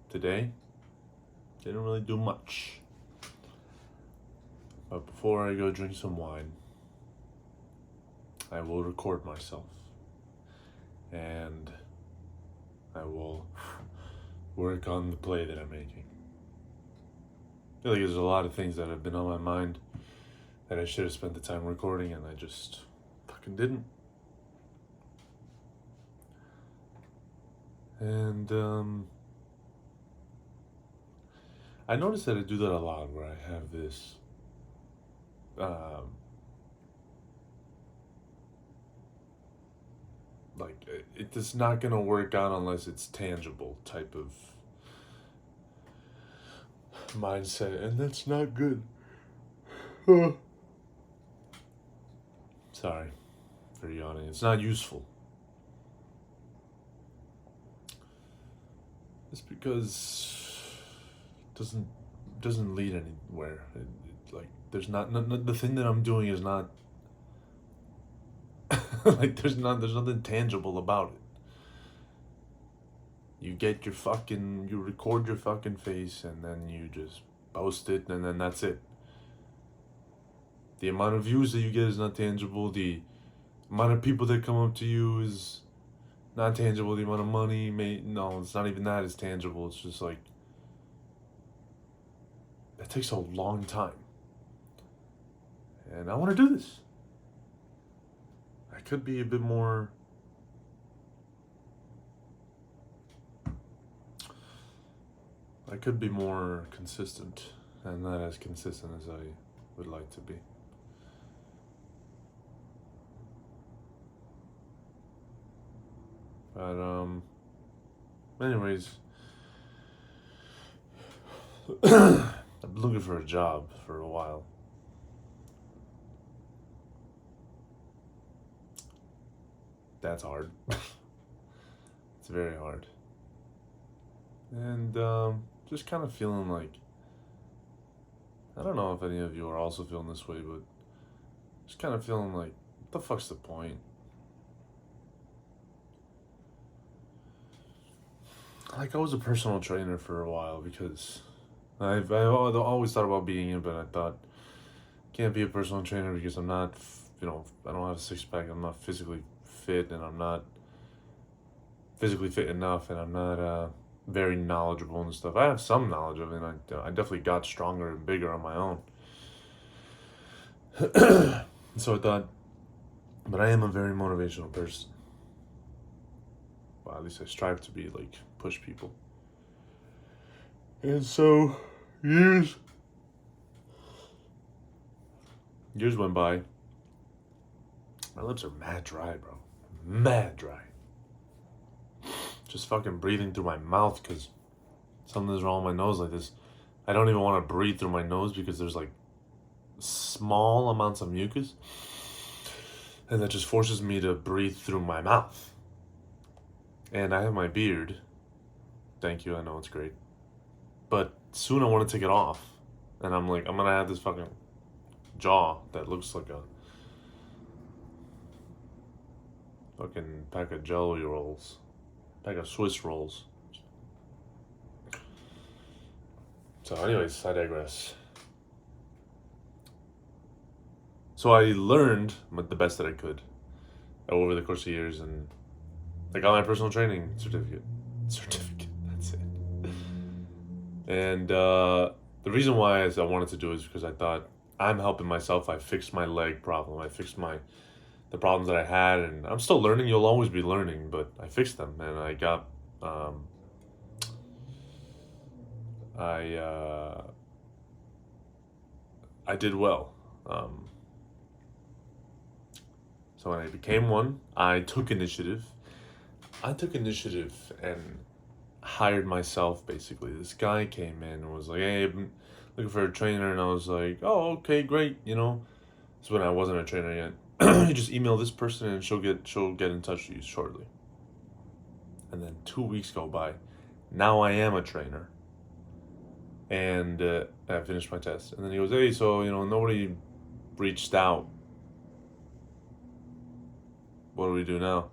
Today didn't really do much. But before I go drink some wine, I will record myself. And I will work on the play that I'm making. I feel like there's a lot of things that have been on my mind that I should have spent the time recording, and I just fucking didn't. And I noticed that I do that a lot, where I have this like it's not gonna work out unless it's tangible type of mindset, and that's not good. Sorry for yawning. It's not useful. It's because it doesn't lead anywhere. Like there's not the thing that I'm doing is not like there's nothing tangible about it. You you record your fucking face, and then you just post it, and then that's it. The amount of views that you get is not tangible. The amount of people that come up to you is not tangible. The amount of money no, it's not even that is tangible. It's just like, that takes a long time. And I want to do this. I could be a bit more consistent, and not as consistent as I would like to be. But anyways, I've been looking for a job for a while. That's hard. It's very hard. And just kind of feeling like, I don't know if any of you are also feeling this way, but just kind of feeling like, what the fuck's the point? Like, I was a personal trainer for a while because I've always thought about being it, but I thought, can't be a personal trainer because I'm not, I don't have a six-pack, I'm not physically fit, and I'm not physically fit enough, and I'm not very knowledgeable and stuff. I have some knowledge of it, and I definitely got stronger and bigger on my own. So I thought, but I am a very motivational person. Well, at least I strive to be, like, push people. And so years went by. My lips are mad dry, bro. Mad dry. Just fucking breathing through my mouth because something's wrong with my nose like this. I don't even want to breathe through my nose because there's like small amounts of mucus, and that just forces me to breathe through my mouth. And I have my beard. Thank you, I know it's great. But soon I want to take it off. And I'm like, I'm going to have this fucking jaw that looks like a fucking pack of jelly rolls. Pack of Swiss rolls. So anyways, I digress. So I learned the best that I could over the course of years, and I got my personal training certificate, that's it. And the reason why I wanted to do it is because I thought, I'm helping myself. I fixed my leg problem. I fixed the problems that I had, and I'm still learning. You'll always be learning, but I fixed them, and I got I did well. So when I became one, I took initiative and hired myself, basically. This guy came in and was like, hey, I'm looking for a trainer, and I was like, oh, okay, great, So when I wasn't a trainer yet, you just email this person and she'll get in touch with you shortly. And then 2 weeks go by. Now I am a trainer. And I finished my test. And then he goes, hey, so, nobody reached out. What do we do now?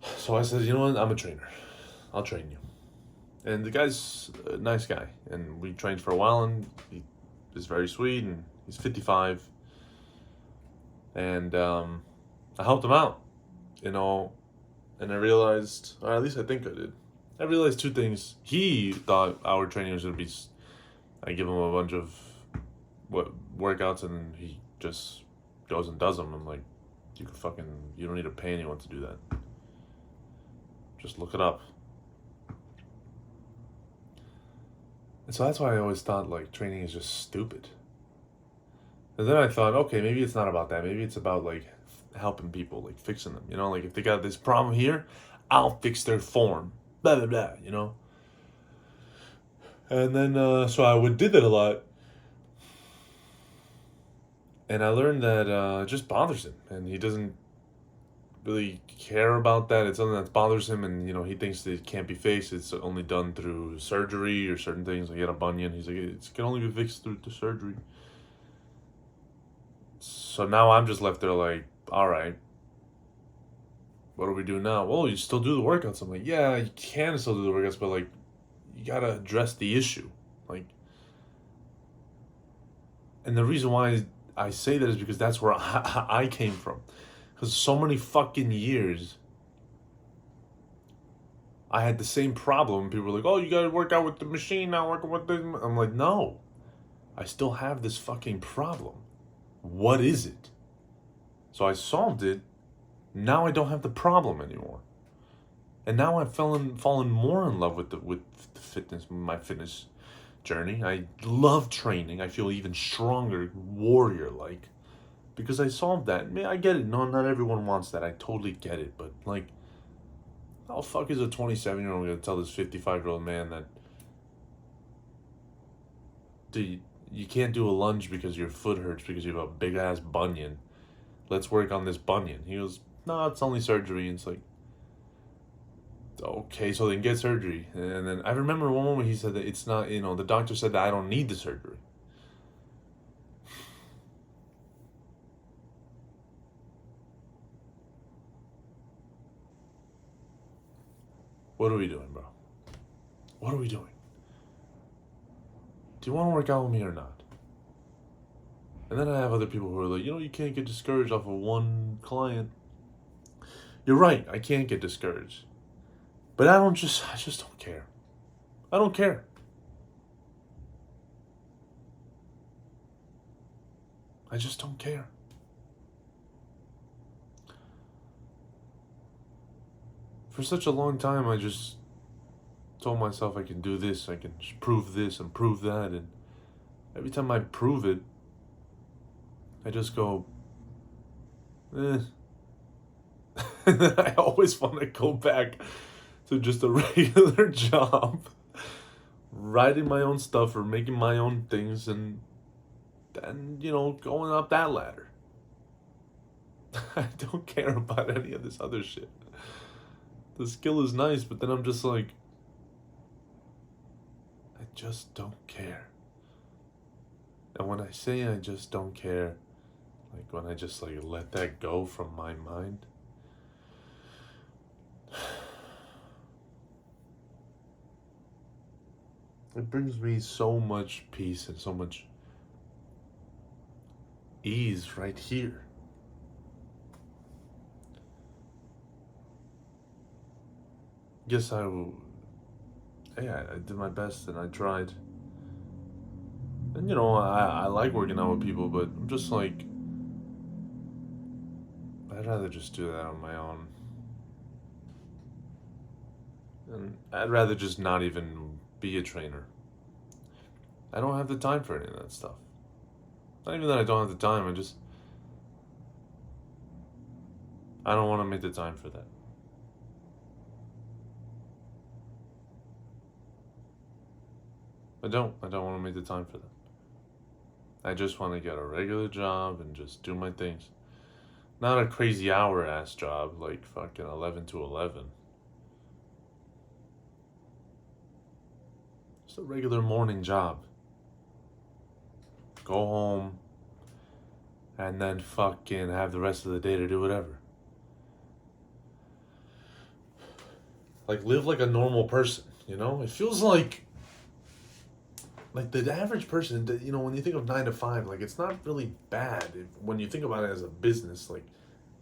So I said, you know what, I'm a trainer. I'll train you. And the guy's a nice guy. And we trained for a while, and he is very sweet, and he's 55. And I helped him out, you know, and I realized, or at least I think I did. I realized two things. He thought our training was going to be, I give him a bunch of workouts, and he just goes and does them. I'm like, you don't need to pay anyone to do that. Just look it up. And so that's why I always thought like training is just stupid. And then I thought, okay, maybe it's not about that. Maybe it's about like helping people, like fixing them. You know, like if they got this problem here, I'll fix their form. Blah blah blah. You know. And then so I did that a lot, and I learned that it just bothers him, and he doesn't really care about that. It's something that bothers him, and you know he thinks that it can't be fixed. It's only done through surgery or certain things. Like he had a bunion. He's like, it can only be fixed through the surgery. So now I'm just left there like, all right, what do we do now? Well, you still do the workouts. I'm like, yeah, you can still do the workouts, but like, you gotta address the issue. Like, and the reason why I say that is because that's where I came from. Because so many fucking years, I had the same problem. People were like, oh, you gotta work out with the machine, not working with this. I'm like, no, I still have this fucking problem. What is it? So I solved it. Now I don't have the problem anymore. And now I've fallen more in love with the fitness, my fitness journey. I love training. I feel even stronger, warrior like, because I solved that. I mean, I get it. No, not everyone wants that. I totally get it. But like, how the fuck is a 27-year-old gonna tell this 55-year-old man that, dude, you can't do a lunge because your foot hurts because you have a big ass bunion. Let's work on this bunion. He goes, no, it's only surgery. And it's like, okay, so then get surgery. And then I remember one moment he said that it's not, you know, the doctor said that I don't need the surgery. What are we doing, bro? What are we doing? Do you want to work out with me or not? And then I have other people who are like, you know, you can't get discouraged off of one client. You're right, I can't get discouraged. But I just don't care. I don't care. I just don't care. For such a long time, I just told myself I can do this, I can prove this and prove that. And every time I prove it, I just go, eh. And then I always want to go back to just a regular job, writing my own stuff or making my own things, and you know, going up that ladder. I don't care about any of this other shit. The skill is nice, but then I'm just like, I just don't care. And when I say I just don't care, like when I just like let that go from my mind, it brings me so much peace and so much ease right here. Yes, yeah, I did my best and I tried. And you know, I like working out with people, but I'm just like, I'd rather just do that on my own. And I'd rather just not even be a trainer. I don't have the time for any of that stuff. Not even that I don't have the time, I don't want to make the time for that. I don't want to make the time for that. I just want to get a regular job and just do my things. Not a crazy hour ass job like fucking 11 to 11. Just a regular morning job. Go home and then fucking have the rest of the day to do whatever. like live like a normal person, you know? It feels like the average person, you know, when you think of 9 to 5, like it's not really bad when you think about it as a business, like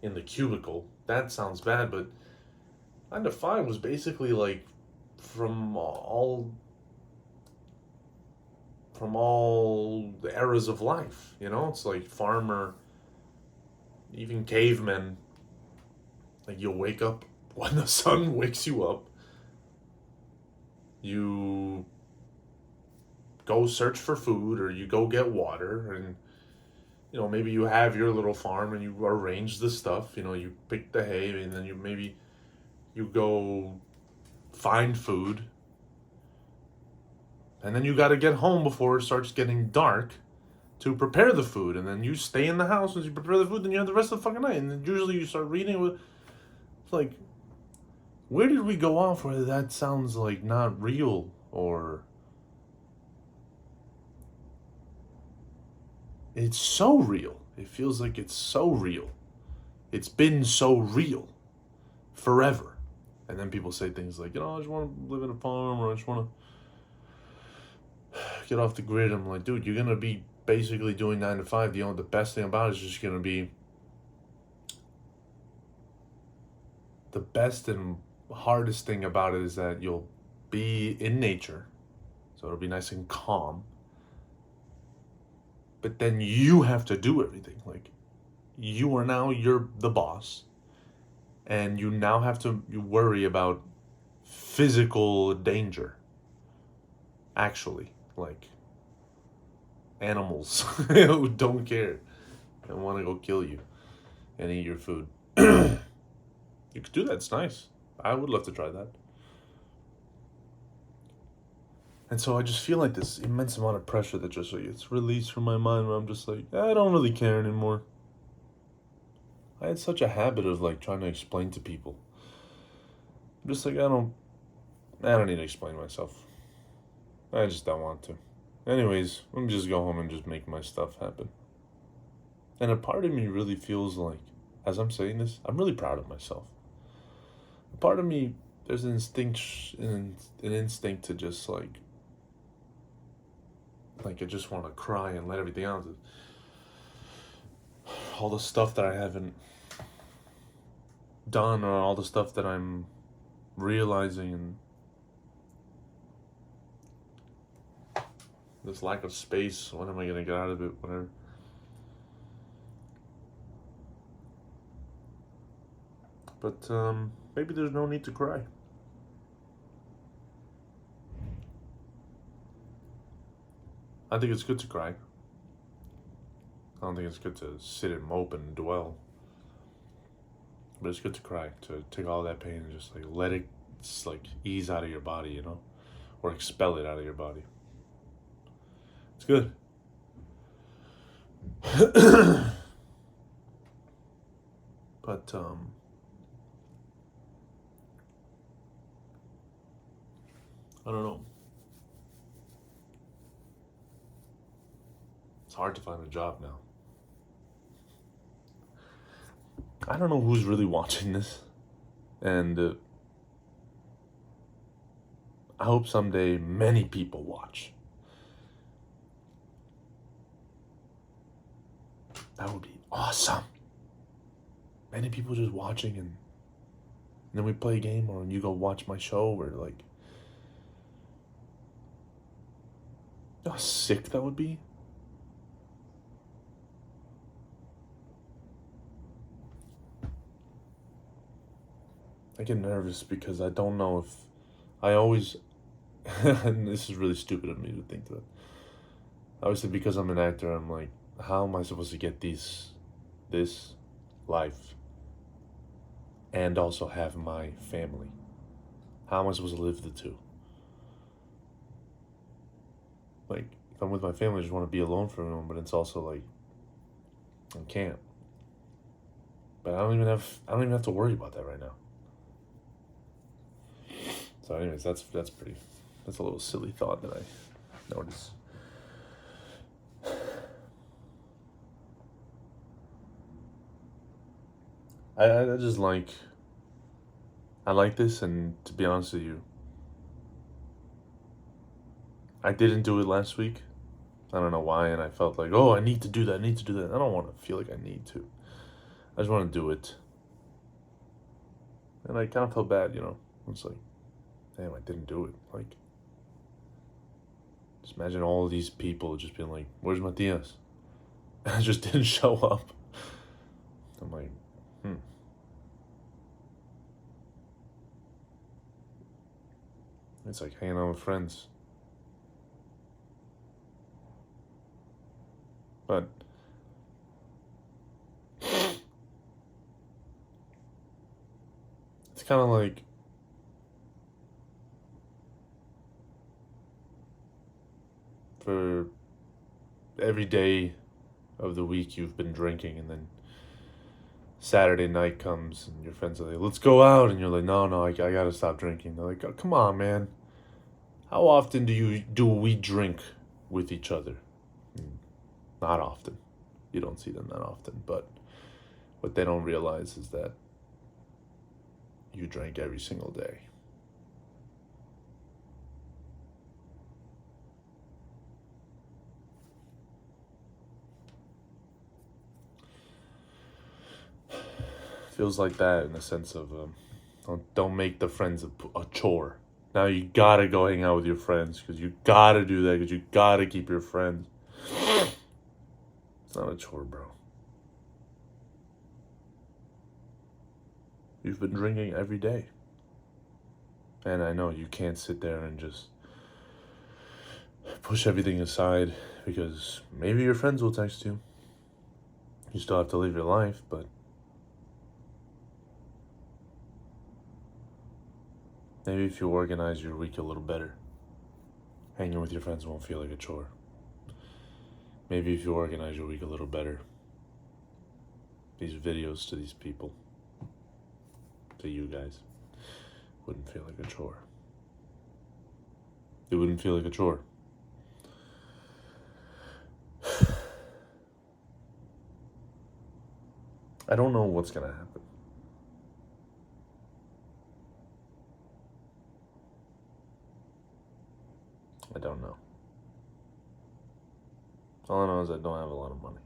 in the cubicle. That sounds bad, but 9 to 5 was basically like from all the eras of life, you know? It's like farmer, even cavemen. Like you'll wake up when the sun wakes you up. You go search for food or you go get water, and you know, maybe you have your little farm and you arrange the stuff, you know, you pick the hay, and then you go find food, and then you got to get home before it starts getting dark to prepare the food, and then you stay in the house as you prepare the food, then you have the rest of the fucking night, and then usually you start reading with, it's like, where did we go off where that sounds like not real, or it's so real. It feels like it's so real. It's been so real forever. And then people say things like, you know, I just want to live in a farm, or I just want to get off the grid. I'm like, dude, you're going to be basically doing 9 to 5. The best thing about it is just going to be the best and hardest thing about it is that you'll be in nature. So it'll be nice and calm. But then you have to do everything. Like, you're the boss. And you now have to worry about physical danger. Actually, like animals who don't care and want to go kill you and eat your food. You could do that. It's nice. I would love to try that. And so I just feel like this immense amount of pressure that just like it's released from my mind, where I'm just like, I don't really care anymore. I had such a habit of like trying to explain to people. I'm just like, I don't need to explain myself. I just don't want to. Anyways, let me just go home and just make my stuff happen. And a part of me really feels like, as I'm saying this, I'm really proud of myself. A part of me, there's an instinct to just like I just want to cry and let everything out. All the stuff that I haven't done, or all the stuff that I'm realizing, and this lack of space. When am I gonna get out of it? Whatever. But maybe there's no need to cry. I think it's good to cry. I don't think it's good to sit and mope and dwell. But it's good to cry, to take all that pain and just like let it just like ease out of your body, you know? Or expel it out of your body. It's good. But I don't know. It's hard to find a job now. I don't know who's really watching this, and I hope someday many people watch. That would be awesome. Many people just watching, and then we play a game, or you go watch my show, or like, you know how sick that would be? I get nervous because I don't know if I always, and this is really stupid of me to think that. Obviously, because I'm an actor, I'm like, how am I supposed to get this life and also have my family? How am I supposed to live the two? Like, if I'm with my family, I just want to be alone for a moment, but it's also like, I can't. But I don't even have to worry about that right now. So anyways, that's a little silly thought that I noticed. I just like, I like this, and to be honest with you, I didn't do it last week. I don't know why, and I felt like, oh, I need to do that, I need to do that. I don't want to feel like I need to. I just want to do it. And I kind of felt bad, It's like, damn, I didn't do it. Like, just imagine all these people just being like, where's Matias? And I just didn't show up. I'm like, It's like hanging out with friends. But it's kind of like for every day of the week you've been drinking, and then Saturday night comes and your friends are like, let's go out, and you're like, no, I gotta stop drinking. They're like, oh, come on, man. How often do we drink with each other? Not often. You don't see them that often, but what they don't realize is that you drank every single day. Feels like that in the sense of don't make the friends a chore. Now you gotta go hang out with your friends because you gotta do that because you gotta keep your friends. It's not a chore, bro. You've been drinking every day. And I know you can't sit there and just push everything aside because maybe your friends will text you. You still have to live your life, but maybe if you organize your week a little better, hanging with your friends won't feel like a chore. Maybe if you organize your week a little better, these videos to these people, to you guys, wouldn't feel like a chore. It wouldn't feel like a chore. I don't know what's gonna happen. I don't know. All I know is I don't have a lot of money.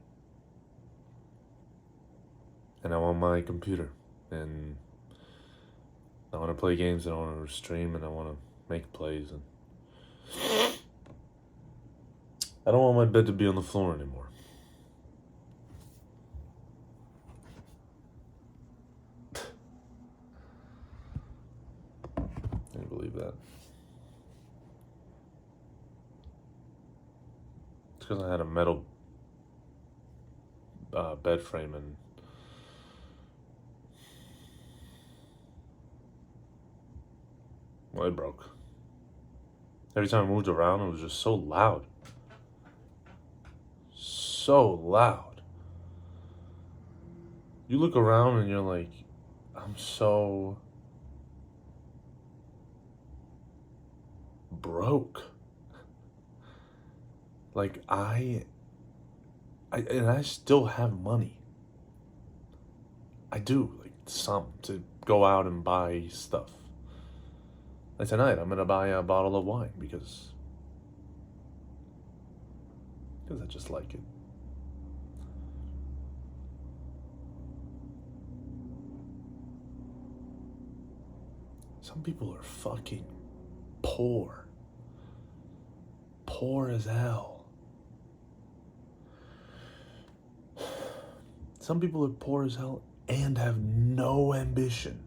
And I want my computer. And I want to play games, and I want to stream, and I want to make plays. And I don't want my bed to be on the floor anymore. Can you believe that? It's because I had a metal bed frame, and well, it broke. Every time I moved around, it was just so loud. So loud. You look around and you're like, I'm so broke. Like I still have money. I do, like some, to go out and buy stuff. Like tonight, I'm gonna buy a bottle of wine because I just like it. Some people are fucking poor. Poor as hell. Some people are poor as hell and have no ambition.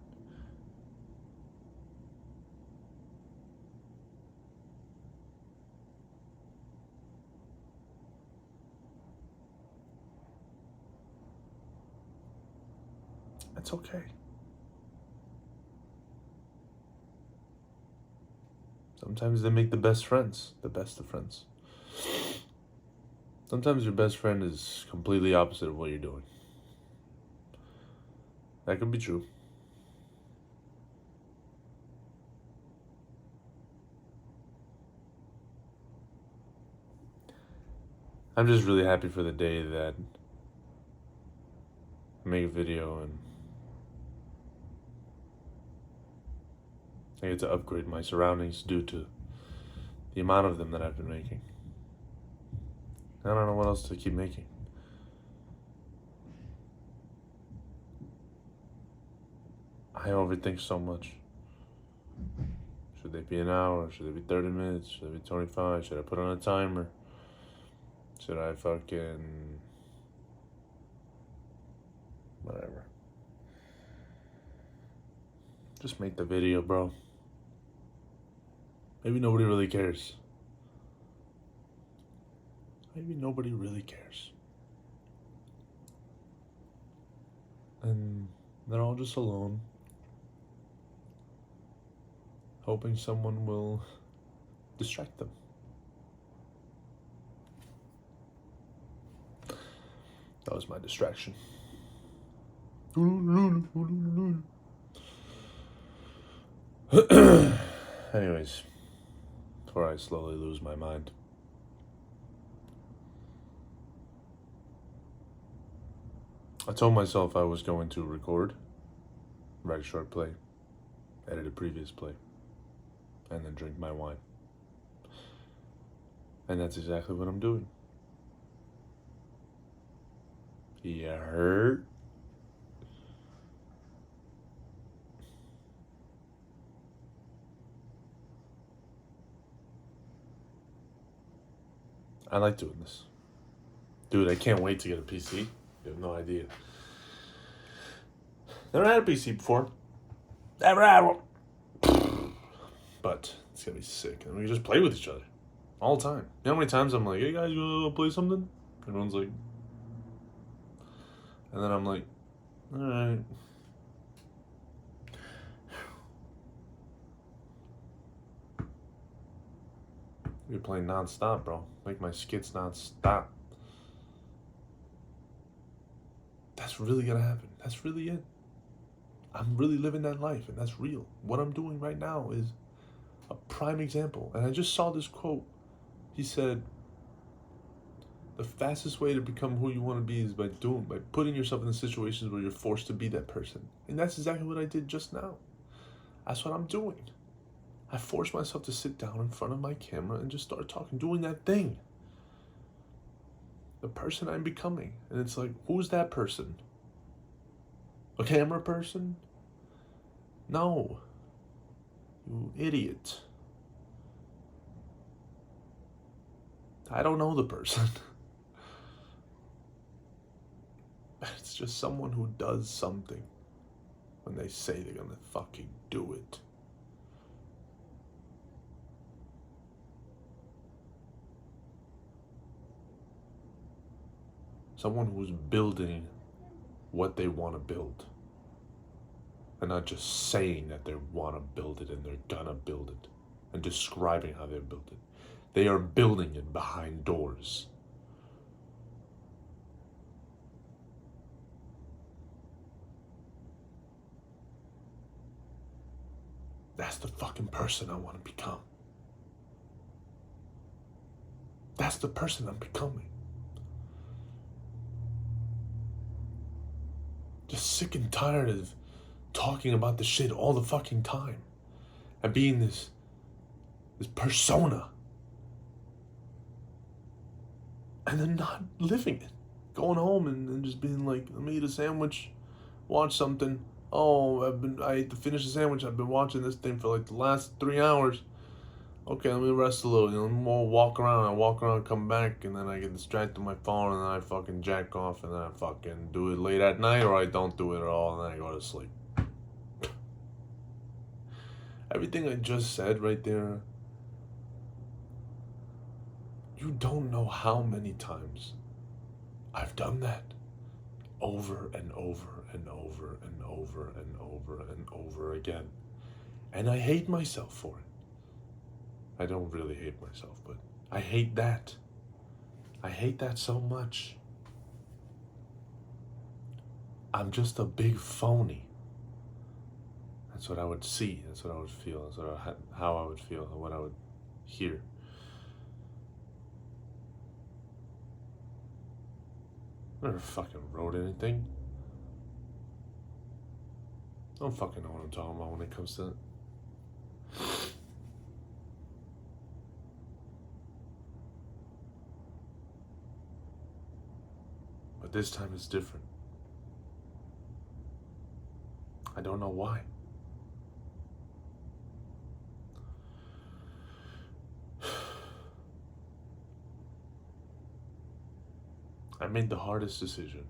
That's okay. Sometimes they make the best friends, the best of friends. Sometimes your best friend is completely opposite of what you're doing. That could be true. I'm just really happy for the day that I make a video and I get to upgrade my surroundings due to the amount of them that I've been making. I don't know what else to keep making. I overthink so much. Should they be an hour? Should they be 30 minutes? Should they be 25? Should I put on a timer? Should I fucking... whatever. Just make the video, bro. Maybe nobody really cares. Maybe nobody really cares. And they're all just alone, hoping someone will distract them. That was my distraction. Anyways, before I slowly lose my mind, I told myself I was going to record, write a short play, edit a previous play, and then drink my wine. And that's exactly what I'm doing. You heard? I like doing this. Dude, I can't wait to get a PC. You have no idea. Never had a PC before. Never had one. But it's gonna be sick. And we can just play with each other all the time. You know how many times I'm like, hey guys, you wanna play something? Everyone's like... And then I'm like, alright. You're playing non-stop, bro. Make my skits non-stop. That's really gonna happen. That's really it. I'm really living that life, and that's real. What I'm doing right now is a prime example. And I just saw this quote. He said, the fastest way to become who you want to be is by putting yourself in situations where you're forced to be that person. And that's exactly what I did just now. That's what I'm doing. I forced myself to sit down in front of my camera and just start talking, doing that thing. The person I'm becoming. And it's like, who's that person? A camera person? No. You idiot. I don't know the person. It's just someone who does something when they say they're gonna fucking do it. Someone who's building what they want to build. And not just saying that they want to build it and they're gonna build it. And describing how they built it. They are building it behind doors. That's the fucking person I want to become. That's the person I'm becoming. Just sick and tired of talking about the shit all the fucking time. And being this persona. And then not living it. Going home and just being like, let me eat a sandwich, watch something. Oh, I ate to finish the sandwich. I've been watching this thing for like the last 3 hours. Okay, let me rest a little. Let me walk around. I walk around, come back, and then I get distracted with my phone, and then I fucking jack off, and then I fucking do it late at night, or I don't do it at all, and then I go to sleep. Everything I just said right there, you don't know how many times I've done that. Over and over and over and over and over and over again. And I hate myself for it. I don't really hate myself, but I hate that. I hate that so much. I'm just a big phony. That's what I would see. That's what I would feel. That's how I would feel and what I would hear. I never fucking wrote anything. I don't fucking know what I'm talking about when it comes to it. But this time it's different. I don't know why. I made the hardest decision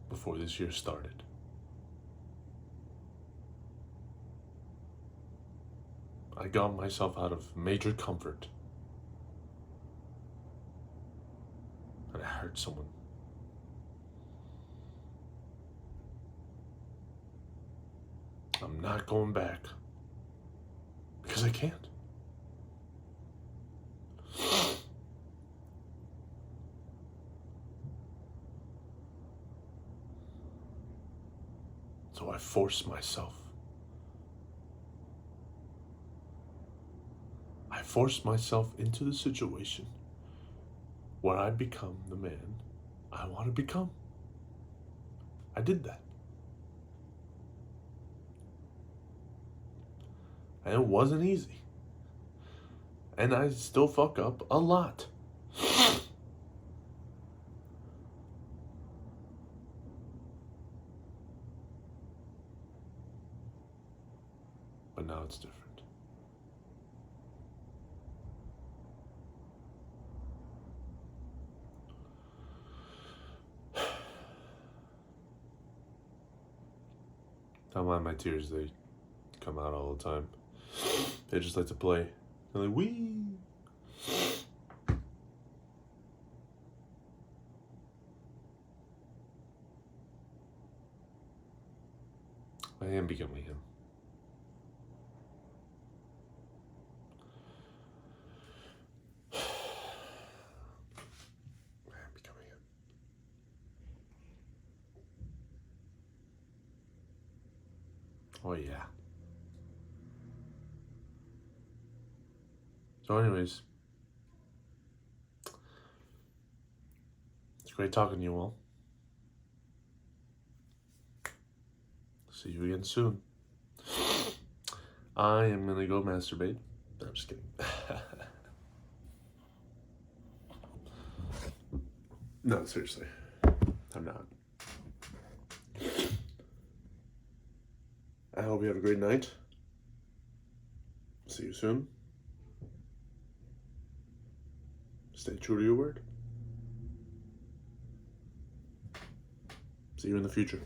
before this year started. I got myself out of major comfort. And I hurt someone. I'm not going back. Because I can't. So I force myself. I force myself into the situation where I become the man I want to become. I did that. And it wasn't easy. And I still fuck up a lot. But now it's different. Don't mind my tears, they come out all the time. They just like to play. They're like, wee! I am becoming him. I am becoming him. Oh yeah. So anyways, it's great talking to you all. See you again soon. I am gonna go masturbate. No, I'm just kidding. No, seriously. I'm not. I hope you have a great night. See you soon. Stay true to your word. See you in the future.